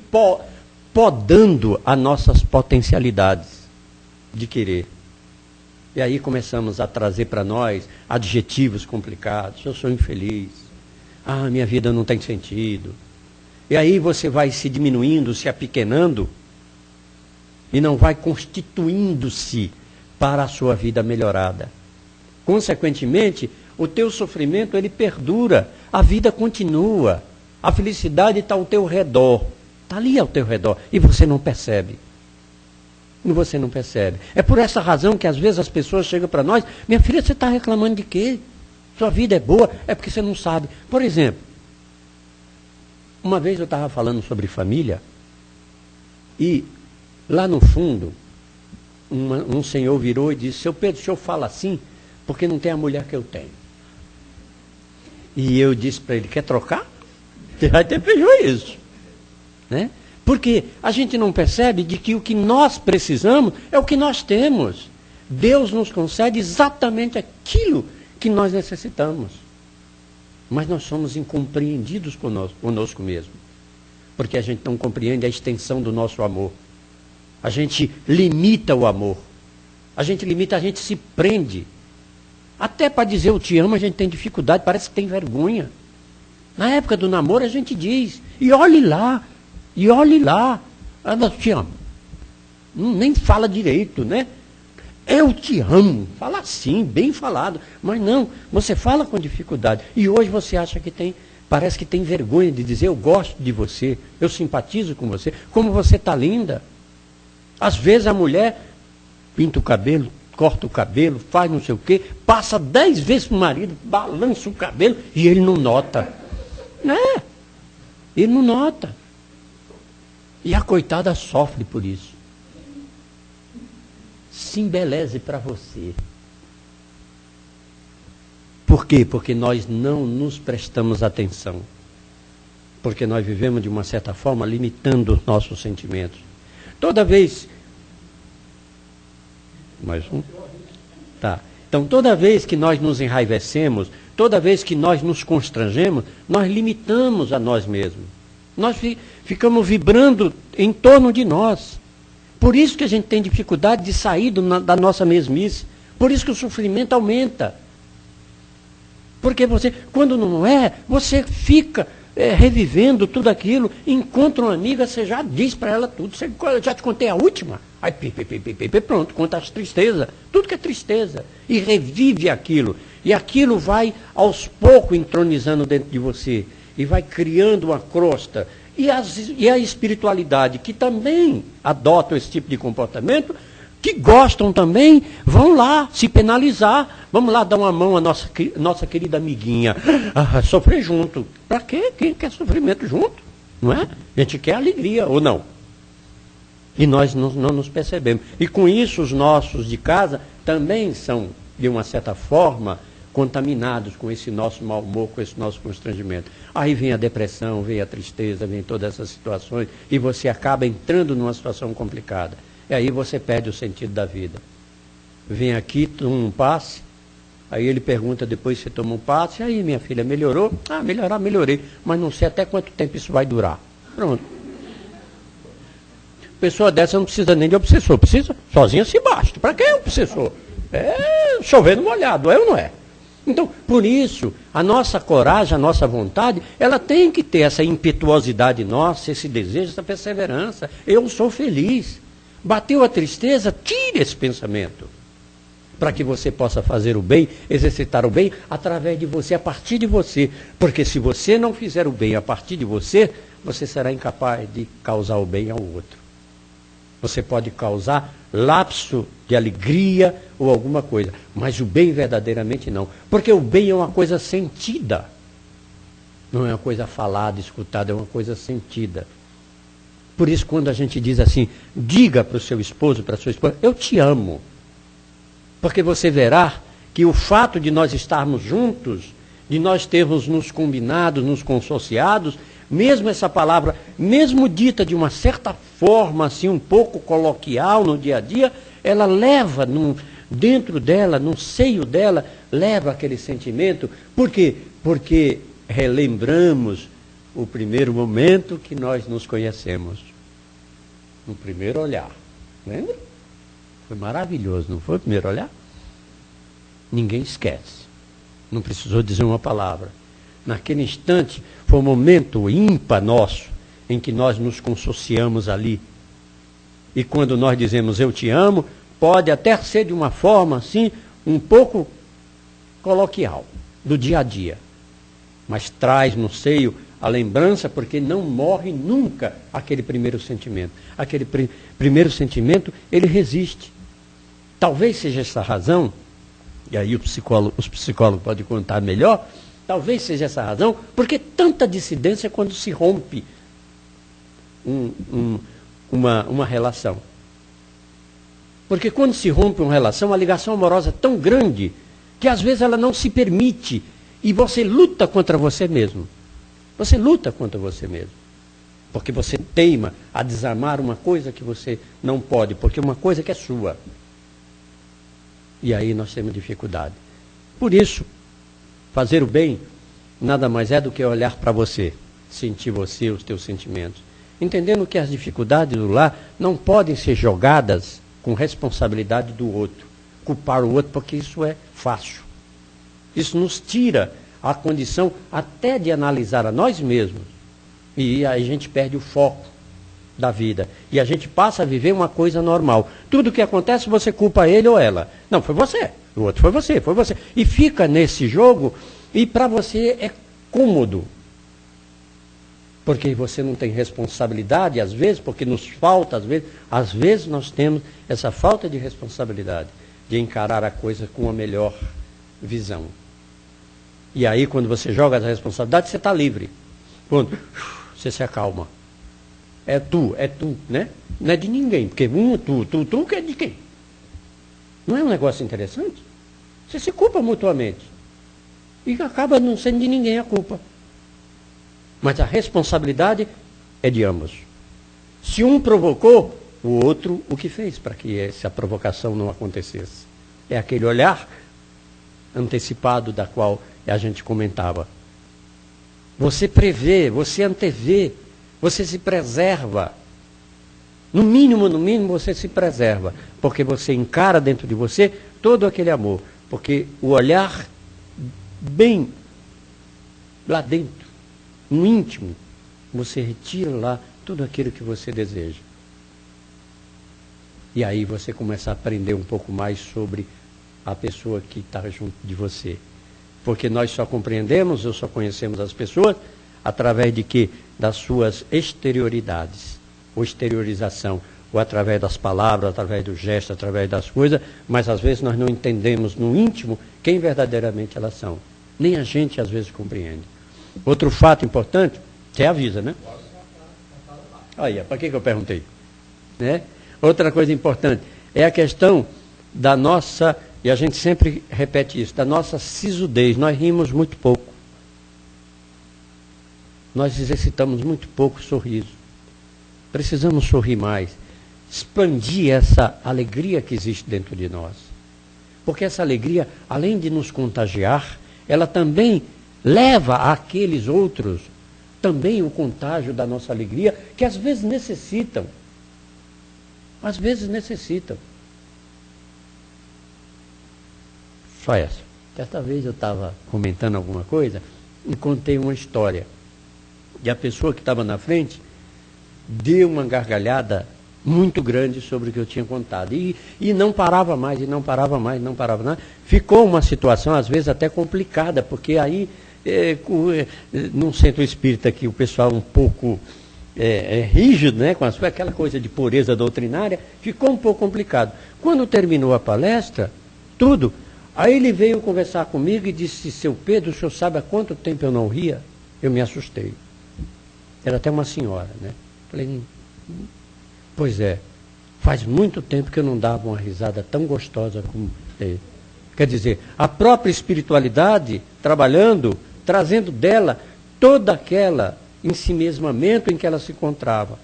podando as nossas potencialidades de querer. E aí começamos a trazer para nós adjetivos complicados. Eu sou infeliz. Ah, minha vida não tem sentido. E aí você vai se diminuindo, se apequenando, e não vai constituindo-se para a sua vida melhorada. Consequentemente, o teu sofrimento, ele perdura. A vida continua. A felicidade está ao teu redor. Está ali ao teu redor. E você não percebe. E você não percebe. É por essa razão que às vezes as pessoas chegam para nós, minha filha, você está reclamando de quê? Sua vida é boa, é porque você não sabe. Por exemplo, uma vez eu estava falando sobre família, e lá no fundo, um senhor virou e disse, seu Pedro, o senhor fala assim, porque não tem a mulher que eu tenho. E eu disse para ele, quer trocar? Você vai ter prejuízo. Né? Porque a gente não percebe de que o que nós precisamos é o que nós temos. Deus nos concede exatamente aquilo que nós necessitamos. Mas nós somos incompreendidos conosco mesmo. Porque a gente não compreende a extensão do nosso amor. A gente limita o amor. A gente se prende. Até para dizer eu te amo a gente tem dificuldade, parece que tem vergonha. Na época do namoro a gente diz, e olhe lá, ela te amo. Nem fala direito, né? Eu te amo, fala assim, bem falado, mas não, você fala com dificuldade. E hoje você acha que parece que tem vergonha de dizer eu gosto de você, eu simpatizo com você, como você está linda. Às vezes a mulher pinta o cabelo, corta o cabelo, faz não sei o quê, passa 10 vezes para o marido, balança o cabelo e ele não nota. Ele não nota. E a coitada sofre por isso. Se embeleze para você. Por quê? Porque nós não nos prestamos atenção. Porque nós vivemos, de uma certa forma, limitando os nossos sentimentos. Toda vez... Mais um? Tá. Então, toda vez que nós nos enraivecemos, toda vez que nós nos constrangemos, nós limitamos a nós mesmos. Nós ficamos vibrando em torno de nós. Por isso que a gente tem dificuldade de sair da nossa mesmice. Por isso que o sofrimento aumenta. Porque você, quando não é, você fica revivendo tudo aquilo. Encontra uma amiga, você já diz para ela tudo. Já te contei a última. Aí pronto, conta as tristezas. Tudo que é tristeza. E revive aquilo. E aquilo vai aos poucos entronizando dentro de você. E vai criando uma crosta. E a espiritualidade, que também adotam esse tipo de comportamento, que gostam também, vão lá se penalizar. Vamos lá dar uma mão à nossa querida amiguinha. Sofrer junto. Para quê? Quem quer sofrimento junto? Não é? A gente quer alegria, ou não? E nós não nos percebemos. E com isso os nossos de casa também são, de uma certa forma, contaminados com esse nosso mau humor, com esse nosso constrangimento. Aí vem a depressão, vem a tristeza, vem todas essas situações, e você acaba entrando numa situação complicada. E aí você perde o sentido da vida. Vem aqui, toma um passe, aí ele pergunta depois se toma um passe, aí minha filha, melhorou? Melhorei, mas não sei até quanto tempo isso vai durar. Pronto. Pessoa dessa não precisa nem de obsessor, precisa? Sozinha se basta. Para que obsessor? É chover no molhado, é ou não é? Então, por isso, a nossa coragem, a nossa vontade, ela tem que ter essa impetuosidade nossa, esse desejo, essa perseverança. Eu sou feliz. Bateu a tristeza, tire esse pensamento. Para que você possa fazer o bem, exercitar o bem através de você, a partir de você. Porque se você não fizer o bem a partir de você, você será incapaz de causar o bem ao outro. Você pode causar lapso de alegria ou alguma coisa, mas o bem verdadeiramente não. Porque o bem é uma coisa sentida. Não é uma coisa falada, escutada, é uma coisa sentida. Por isso, quando a gente diz assim, diga para o seu esposo, para a sua esposa, eu te amo. Porque você verá que o fato de nós estarmos juntos, de nós termos nos combinados, nos consociados, mesmo essa palavra, mesmo dita de uma certa forma, assim, um pouco coloquial no dia a dia, ela leva dentro dela, no seio dela, leva aquele sentimento. Por quê? Porque relembramos o primeiro momento que nós nos conhecemos. No primeiro olhar. Lembra? Foi maravilhoso, não foi o primeiro olhar? Ninguém esquece. Não precisou dizer uma palavra. Naquele instante, foi um momento ímpar nosso, em que nós nos consociamos ali. E quando nós dizemos eu te amo, pode até ser de uma forma assim, um pouco coloquial, do dia a dia. Mas traz no seio a lembrança, porque não morre nunca aquele primeiro sentimento. Aquele primeiro sentimento, ele resiste. Talvez seja essa a razão, e aí os psicólogos podem contar melhor, talvez seja essa a razão, porque tanta dissidência quando se rompe uma relação. Porque quando se rompe uma relação, a ligação amorosa é tão grande, que às vezes ela não se permite, e você luta contra você mesmo. Você luta contra você mesmo. Porque você teima a desarmar uma coisa que você não pode, porque uma coisa que é sua. E aí nós temos dificuldade. Por isso, fazer o bem nada mais é do que olhar para você, sentir você, os teus sentimentos. Entendendo que as dificuldades do lar não podem ser jogadas com responsabilidade do outro. Culpar o outro, porque isso é fácil. Isso nos tira a condição até de analisar a nós mesmos. E aí a gente perde o foco da vida. E a gente passa a viver uma coisa normal. Tudo que acontece, você culpa ele ou ela. Não, foi você. O outro foi você, foi você. E fica nesse jogo, e para você é cômodo. Porque você não tem responsabilidade, às vezes, porque nos falta, às vezes nós temos essa falta de responsabilidade, de encarar a coisa com a melhor visão. E aí, quando você joga essa responsabilidade, você está livre. Quando você se acalma. É tu, né? Não é de ninguém, porque tu que é de quem? Não é um negócio interessante? Você se culpa mutuamente. E acaba não sendo de ninguém a culpa. Mas a responsabilidade é de ambos. Se um provocou, o outro o que fez para que essa provocação não acontecesse. É aquele olhar antecipado da qual a gente comentava. Você prevê, você antevê, você se preserva. No mínimo, você se preserva. Porque você encara dentro de você todo aquele amor. Porque o olhar bem lá dentro, no íntimo, você retira lá tudo aquilo que você deseja. E aí você começa a aprender um pouco mais sobre a pessoa que está junto de você. Porque nós só compreendemos, ou só conhecemos as pessoas, através de quê? Das suas exterioridades, ou exteriorização, ou através das palavras, através do gesto, através das coisas, mas às vezes nós não entendemos no íntimo quem verdadeiramente elas são. Nem a gente às vezes compreende. Outro fato importante, você avisa, né? Aí, para que eu perguntei? Né? Outra coisa importante é a questão da nossa, e a gente sempre repete isso, da nossa sisudez. Nós rimos muito pouco. Nós exercitamos muito pouco o sorriso. Precisamos sorrir mais. Expandir essa alegria que existe dentro de nós. Porque essa alegria, além de nos contagiar, ela também leva àqueles outros também o contágio da nossa alegria, que às vezes necessitam. Às vezes necessitam. Só essa. Certa vez eu estava comentando alguma coisa e contei uma história. E a pessoa que estava na frente deu uma gargalhada muito grande sobre o que eu tinha contado. E não parava mais, e não parava mais, não parava mais. Ficou uma situação, às vezes, até complicada, porque aí, num centro espírita que o pessoal um pouco rígido, né, com aquela coisa de pureza doutrinária, ficou um pouco complicado. Quando terminou a palestra, tudo, aí ele veio conversar comigo e disse: seu Pedro, o senhor sabe há quanto tempo eu não ria? Eu me assustei. Era até uma senhora, né? Falei, pois é, faz muito tempo que eu não dava uma risada tão gostosa como ele. Quer dizer, a própria espiritualidade trabalhando, trazendo dela toda aquela ensimesmamento em que ela se encontrava.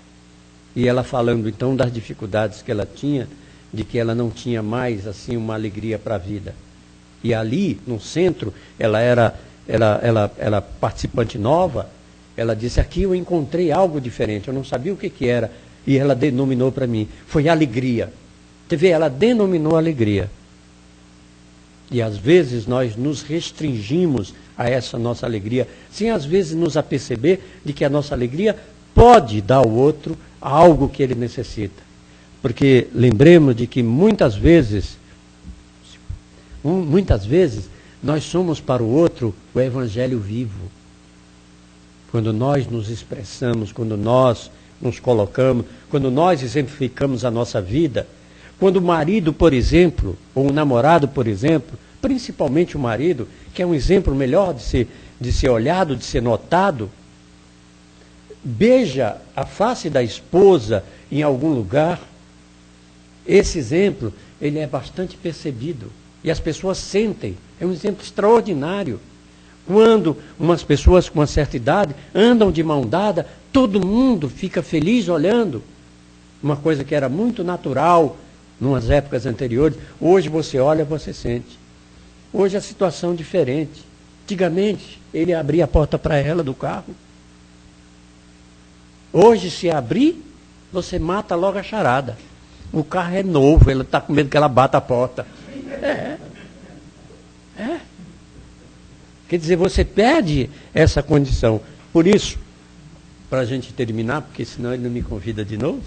E ela falando então das dificuldades que ela tinha, de que ela não tinha mais assim uma alegria para a vida. E ali, no centro, ela era participante nova, ela disse: aqui eu encontrei algo diferente, eu não sabia o que era. E ela denominou para mim, foi alegria. Você vê, ela denominou alegria. E às vezes nós nos restringimos a essa nossa alegria, sem às vezes nos aperceber de que a nossa alegria pode dar ao outro algo que ele necessita. Porque lembremos de que muitas vezes nós somos para o outro o evangelho vivo. Quando nós nos expressamos, quando nós nos colocamos, quando nós exemplificamos a nossa vida, quando o marido, por exemplo, ou o namorado, por exemplo, principalmente o marido, que é um exemplo melhor de ser olhado, de ser notado, beija a face da esposa em algum lugar, esse exemplo, ele é bastante percebido. E as pessoas sentem, é um exemplo extraordinário. Quando umas pessoas com uma certa idade andam de mão dada, todo mundo fica feliz olhando. Uma coisa que era muito natural nas épocas anteriores, hoje você olha, você sente. Hoje a situação é diferente. Antigamente, ele abria a porta para ela do carro. Hoje, se abrir, você mata logo a charada. O carro é novo, ele está com medo que ela bata a porta. Quer dizer, você perde essa condição. Por isso, para a gente terminar, porque senão ele não me convida de novo,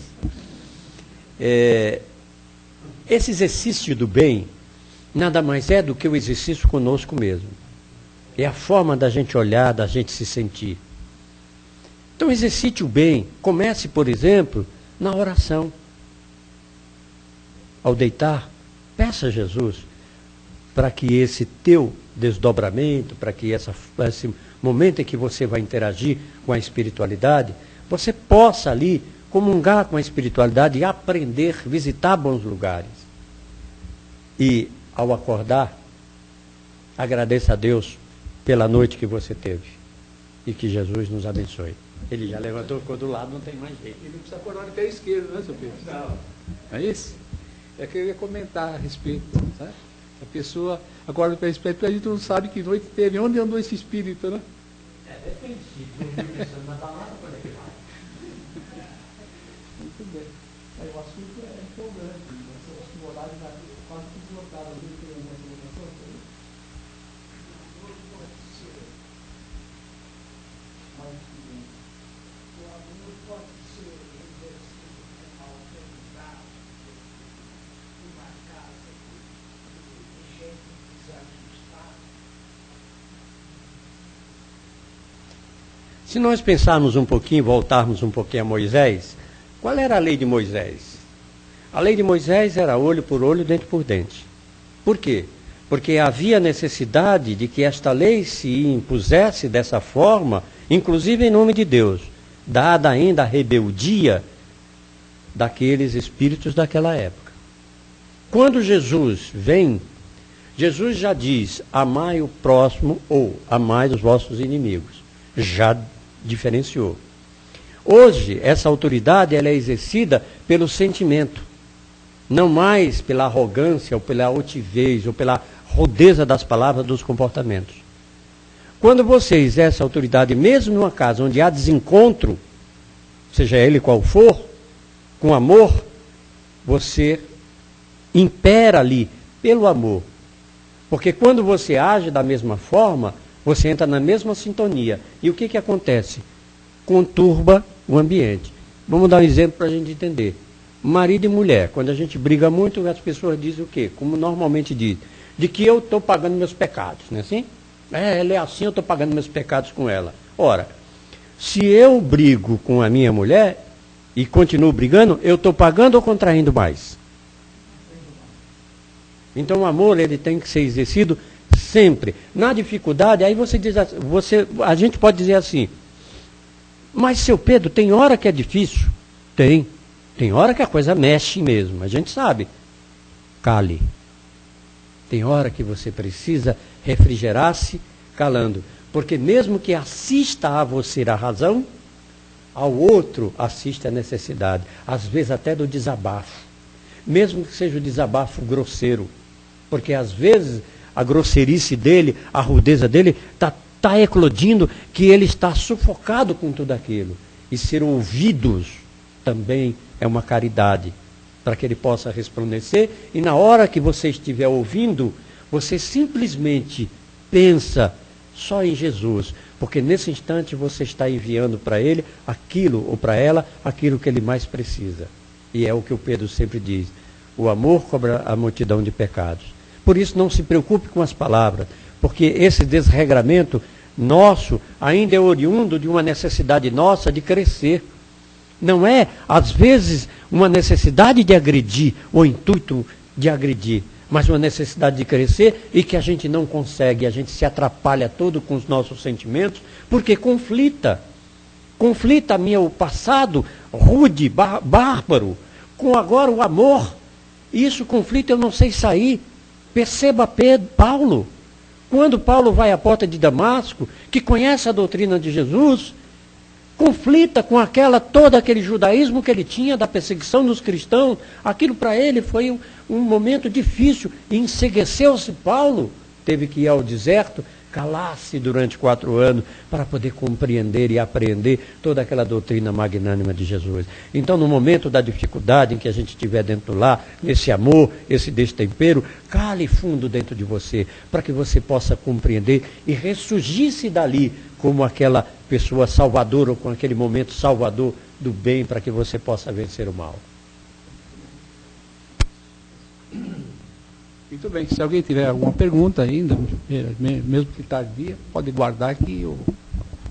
esse exercício do bem nada mais é do que o exercício conosco mesmo. É a forma da gente olhar, da gente se sentir. Então, exercite o bem. Comece, por exemplo, na oração. Ao deitar, peça a Jesus para que esse teu desdobramento, para que esse momento em que você vai interagir com a espiritualidade, você possa ali comungar com a espiritualidade e aprender, visitar bons lugares. E, ao acordar, agradeça a Deus pela noite que você teve. E que Jesus nos abençoe. Ele já levantou, ficou do lado, não tem mais jeito. Ele não precisa acordar no pé esquerdo, né, seu Pedro? Não. É isso? É que eu ia comentar a respeito, sabe? A pessoa acorda no pé esquerdo, porque a gente não sabe que noite teve. Onde andou esse espírito, né? Depende. Pensando na balada, quando é que vai? Muito bem. Aí o assunto é empolgante. Os horários quase que deslocaram. Tem alguma colocação? O amor pode ser exercido com alteridade, uma casa de gente desajustada. Se nós pensarmos um pouquinho, voltarmos um pouquinho a Moisés, qual era a lei de Moisés? A lei de Moisés era olho por olho, dente por dente. Por quê? Porque havia necessidade de que esta lei se impusesse dessa forma, inclusive em nome de Deus, dada ainda a rebeldia daqueles espíritos daquela época. Quando Jesus vem, Jesus já diz: amai o próximo ou amai os vossos inimigos. Já diferenciou. Hoje, essa autoridade ela é exercida pelo sentimento, não mais pela arrogância, ou pela altivez, ou pela rudeza das palavras, dos comportamentos. Quando você exerce a autoridade, mesmo numa casa onde há desencontro, seja ele qual for, com amor, você impera ali, pelo amor. Porque quando você age da mesma forma, você entra na mesma sintonia. E o que acontece? Conturba o ambiente. Vamos dar um exemplo para a gente entender. Marido e mulher, quando a gente briga muito, as pessoas dizem o quê? Como normalmente dizem, de que eu estou pagando meus pecados, não é assim? Ela é assim, eu estou pagando meus pecados com ela. Ora, se eu brigo com a minha mulher e continuo brigando, eu estou pagando ou contraindo mais? Então o amor, ele tem que ser exercido sempre. Na dificuldade, aí você diz, a gente pode dizer assim, mas seu Pedro, tem hora que é difícil? Tem hora que a coisa mexe mesmo, a gente sabe. Cale. Tem hora que você precisa refrigerar-se calando. Porque mesmo que assista a você a razão, ao outro assiste a necessidade. Às vezes até do desabafo. Mesmo que seja o desabafo grosseiro. Porque às vezes a grosseirice dele, a rudeza dele, está eclodindo que ele está sufocado com tudo aquilo. E ser ouvidos também é uma caridade, para que ele possa resplandecer. E na hora que você estiver ouvindo, você simplesmente pensa só em Jesus, porque nesse instante você está enviando para ele aquilo, ou para ela, aquilo que ele mais precisa. E é o que o Pedro sempre diz, o amor cobra a multidão de pecados. Por isso não se preocupe com as palavras, porque esse desregramento nosso ainda é oriundo de uma necessidade nossa de crescer. Não é, às vezes, uma necessidade de agredir, o intuito de agredir, mas uma necessidade de crescer e que a gente não consegue, a gente se atrapalha todo com os nossos sentimentos, porque conflita. Conflita o passado rude, bárbaro, com agora o amor. Isso conflita, eu não sei sair. Perceba Paulo. Quando Paulo vai à porta de Damasco, que conhece a doutrina de Jesus, conflita com todo aquele judaísmo que ele tinha, da perseguição dos cristãos. Aquilo para ele foi um momento difícil. E ensegueceu-se Paulo. Teve que ir ao deserto, calar-se durante 4 anos, para poder compreender e apreender toda aquela doutrina magnânima de Jesus. Então, no momento da dificuldade em que a gente estiver dentro do lar, nesse amor, esse destempero, cale fundo dentro de você, para que você possa compreender e ressurgir-se dali como aquela pessoa salvadora, ou com aquele momento salvador do bem, para que você possa vencer o mal. Muito bem, se alguém tiver alguma pergunta ainda, mesmo que tardia, pode guardar que o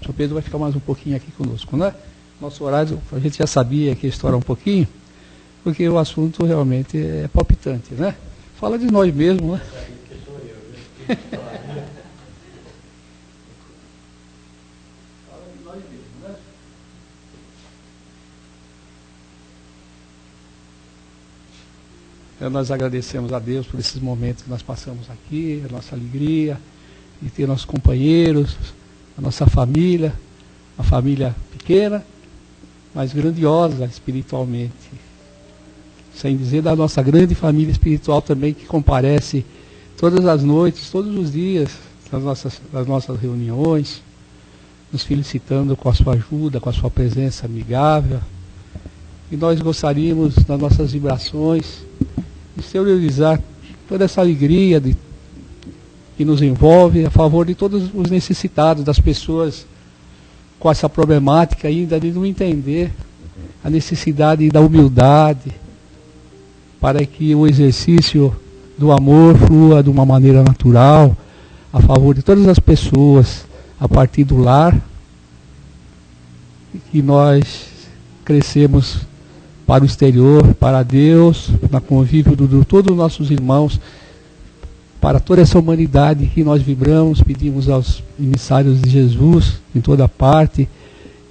Sr. Pedro vai ficar mais um pouquinho aqui conosco, né? Nosso horário, a gente já sabia que ia estourar um pouquinho, porque o assunto realmente é palpitante, né? Fala de nós mesmos, né? Nós agradecemos a Deus por esses momentos que nós passamos aqui, a nossa alegria de ter nossos companheiros, a nossa família, uma família pequena, mas grandiosa espiritualmente. Sem dizer da nossa grande família espiritual também, que comparece todas as noites, todos os dias, nas nossas reuniões, nos felicitando com a sua ajuda, com a sua presença amigável. E nós gostaríamos, nas nossas vibrações, exteriorizar toda essa alegria que nos envolve a favor de todos os necessitados, das pessoas com essa problemática ainda de não entender a necessidade da humildade, para que o exercício do amor flua de uma maneira natural, a favor de todas as pessoas, a partir do lar, e que nós crescemos para o exterior, para Deus, na convívio de todos os nossos irmãos, para toda essa humanidade que nós vibramos, pedimos aos emissários de Jesus, em toda parte,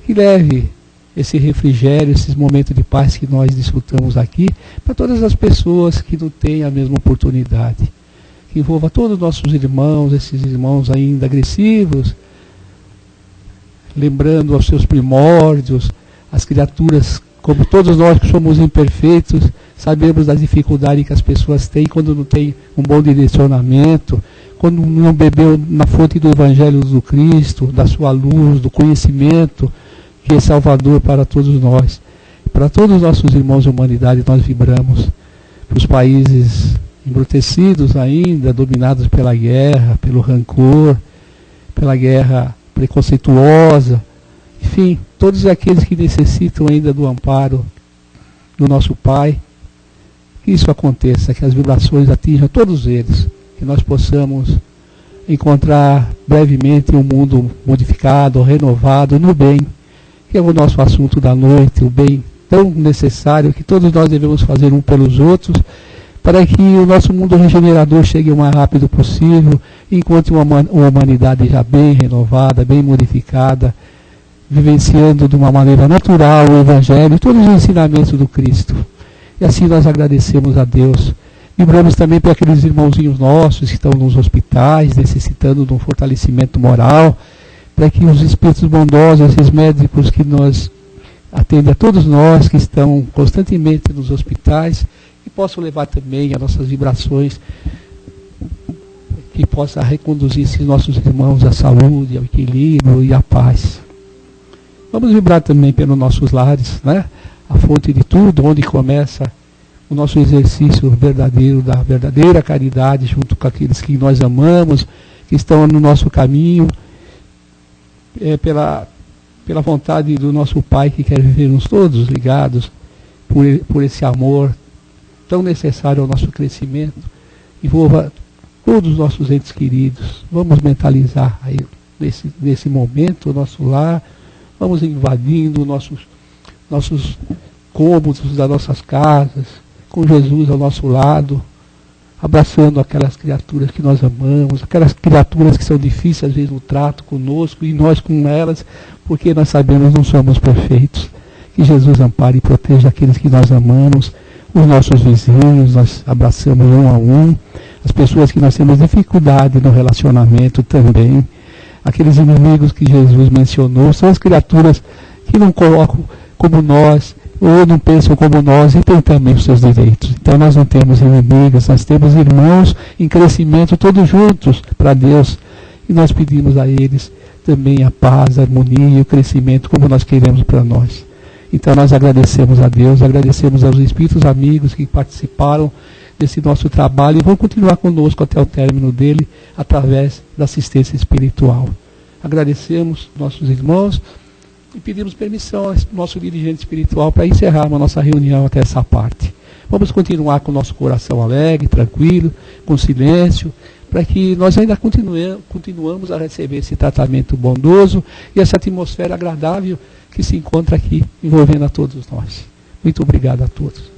que leve esse refrigério, esses momentos de paz que nós desfrutamos aqui, para todas as pessoas que não têm a mesma oportunidade. Que envolva todos os nossos irmãos, esses irmãos ainda agressivos, lembrando aos seus primórdios, as criaturas, como todos nós que somos imperfeitos, sabemos das dificuldades que as pessoas têm quando não tem um bom direcionamento, quando não bebeu na fonte do Evangelho do Cristo, da sua luz, do conhecimento, que é salvador para todos nós. Para todos os nossos irmãos da humanidade, nós vibramos. Para os países embrutecidos ainda, dominados pela guerra, pelo rancor, pela guerra preconceituosa, enfim, todos aqueles que necessitam ainda do amparo do nosso Pai, que isso aconteça, que as vibrações atinjam todos eles, que nós possamos encontrar brevemente um mundo modificado, renovado no bem, que é o nosso assunto da noite, o bem tão necessário que todos nós devemos fazer um pelos outros, para que o nosso mundo regenerador chegue o mais rápido possível, encontre uma humanidade já bem renovada, bem modificada, vivenciando de uma maneira natural o Evangelho, todos os ensinamentos do Cristo. E assim nós agradecemos a Deus. Lembramos também para aqueles irmãozinhos nossos que estão nos hospitais, necessitando de um fortalecimento moral, para que os espíritos bondosos, esses médicos que nos atendem a todos nós que estão constantemente nos hospitais, que possam levar também as nossas vibrações, que possa reconduzir esses nossos irmãos à saúde, ao equilíbrio e à paz. Vamos vibrar também pelos nossos lares, né? A fonte de tudo, onde começa o nosso exercício verdadeiro, da verdadeira caridade, junto com aqueles que nós amamos, que estão no nosso caminho, pela vontade do nosso Pai, que quer vivermos todos ligados por esse amor tão necessário ao nosso crescimento. Envolva todos os nossos entes queridos. Vamos mentalizar aí, nesse momento, o nosso lar. Vamos invadindo nossos cômodos das nossas casas, com Jesus ao nosso lado, abraçando aquelas criaturas que nós amamos, aquelas criaturas que são difíceis às vezes no trato conosco e nós com elas, porque nós sabemos não somos perfeitos. Que Jesus ampare e proteja aqueles que nós amamos, os nossos vizinhos, nós abraçamos um a um, as pessoas que nós temos dificuldade no relacionamento também. Aqueles inimigos que Jesus mencionou são as criaturas que não colocam como nós, ou não pensam como nós e têm também os seus direitos. Então nós não temos inimigos, nós temos irmãos em crescimento todos juntos para Deus. E nós pedimos a eles também a paz, a harmonia e o crescimento como nós queremos para nós. Então nós agradecemos a Deus, agradecemos aos espíritos amigos que participaram desse nosso trabalho e vão continuar conosco até o término dele, através da assistência espiritual. Agradecemos nossos irmãos e pedimos permissão ao nosso dirigente espiritual para encerrarmos a nossa reunião até essa parte. Vamos continuar com o nosso coração alegre, tranquilo, com silêncio, para que nós ainda continuamos a receber esse tratamento bondoso e essa atmosfera agradável que se encontra aqui, envolvendo a todos nós. Muito obrigado a todos.